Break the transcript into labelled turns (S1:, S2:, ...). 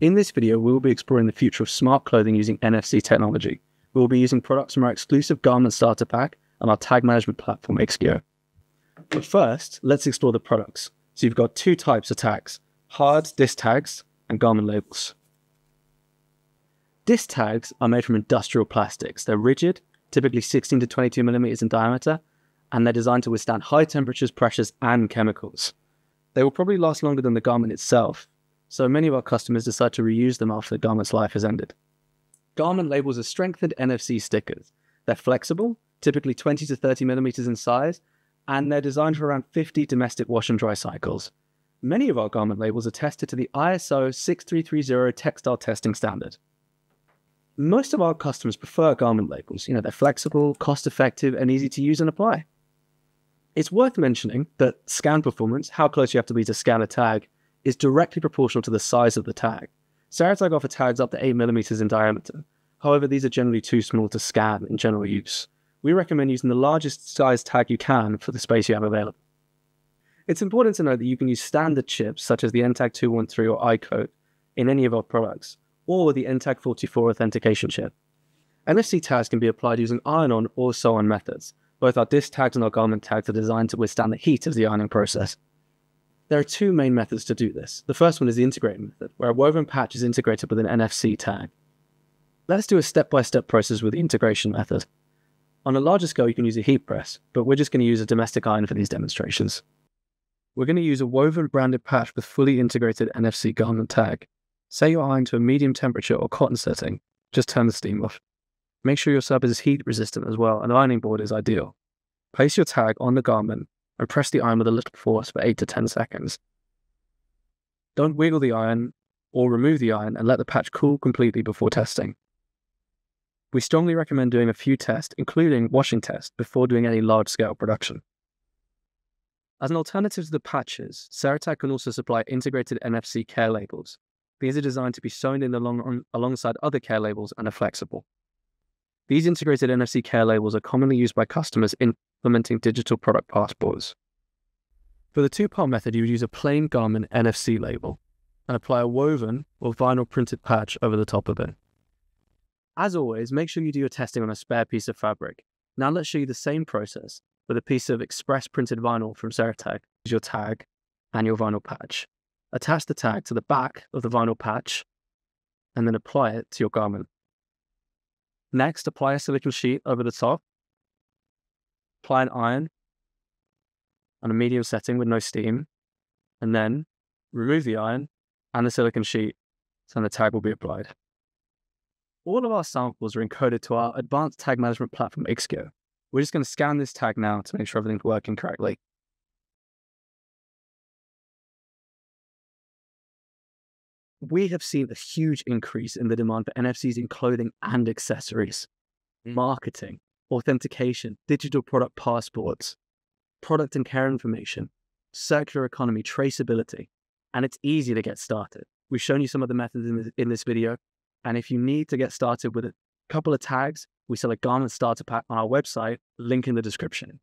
S1: In this video, we will be exploring the future of smart clothing using NFC technology. We will be using products from our exclusive garment starter pack and our tag management platform, Ixio. But first, let's explore the products. So you've got two types of tags: hard disc tags and garment labels. Disc tags are made from industrial plastics. They're rigid, typically 16 to 22 millimeters in diameter, and they're designed to withstand high temperatures, pressures, and chemicals. They will probably last longer than the garment itself, so many of our customers decide to reuse them after the garment's life has ended. Garment labels are strengthened NFC stickers. They're flexible, typically 20 to 30 millimeters in size, and they're designed for around 50 domestic wash and dry cycles. Many of our garment labels are tested to the ISO 6330 textile testing standard. Most of our customers prefer garment labels. They're flexible, cost-effective, and easy to use and apply. It's worth mentioning that scan performance, how close you have to be to scan a tag, is directly proportional to the size of the tag. Ceratag offer tags up to 8 millimeters in diameter. However, these are generally too small to scan in general use. We recommend using the largest size tag you can for the space you have available. It's important to note that you can use standard chips such as the NTAG 213 or iCode in any of our products, or the NTAG 44 authentication chip. NFC tags can be applied using iron-on or sew-on methods. Both our disc tags and our garment tags are designed to withstand the heat of the ironing process. There are two main methods to do this. The first one is the integrated method, where a woven patch is integrated with an NFC tag. Let's do a step-by-step process with the integration method. On a larger scale, you can use a heat press, but we're just going to use a domestic iron for these demonstrations. We're going to use a woven branded patch with fully integrated NFC garment tag. Set your iron to a medium temperature or cotton setting. Just turn the steam off. Make sure your surface is heat resistant as well. An ironing board is ideal. Place your tag on the garment and press the iron with a little force for 8 to 10 seconds. Don't wiggle the iron or remove the iron, and let the patch cool completely before testing. We strongly recommend doing a few tests, including washing tests, before doing any large-scale production. As an alternative to the patches, Ceratag can also supply integrated NFC care labels. These are designed to be sewn in alongside other care labels and are flexible. These integrated NFC care labels are commonly used by customers in implementing digital product passports. For the two-part method, you would use a plain garment NFC label and apply a woven or vinyl printed patch over the top of it. As always, make sure you do your testing on a spare piece of fabric. Now let's show you the same process with a piece of express printed vinyl from Ceratag. Use your tag and your vinyl patch. Attach the tag to the back of the vinyl patch and then apply it to your garment. Next, apply a silicone sheet over the top. Apply an iron on a medium setting with no steam, and then remove the iron and the silicone sheet, and the tag will be applied. All of our samples are encoded to our advanced tag management platform, Ixio. We're just going to scan this tag now to make sure everything's working correctly. We have seen a huge increase in the demand for NFCs in clothing and accessories, marketing, authentication, digital product passports, product and care information, circular economy, traceability, and it's easy to get started. We've shown you some of the methods in this video, and if you need to get started with a couple of tags, we sell a garment starter pack on our website, link in the description.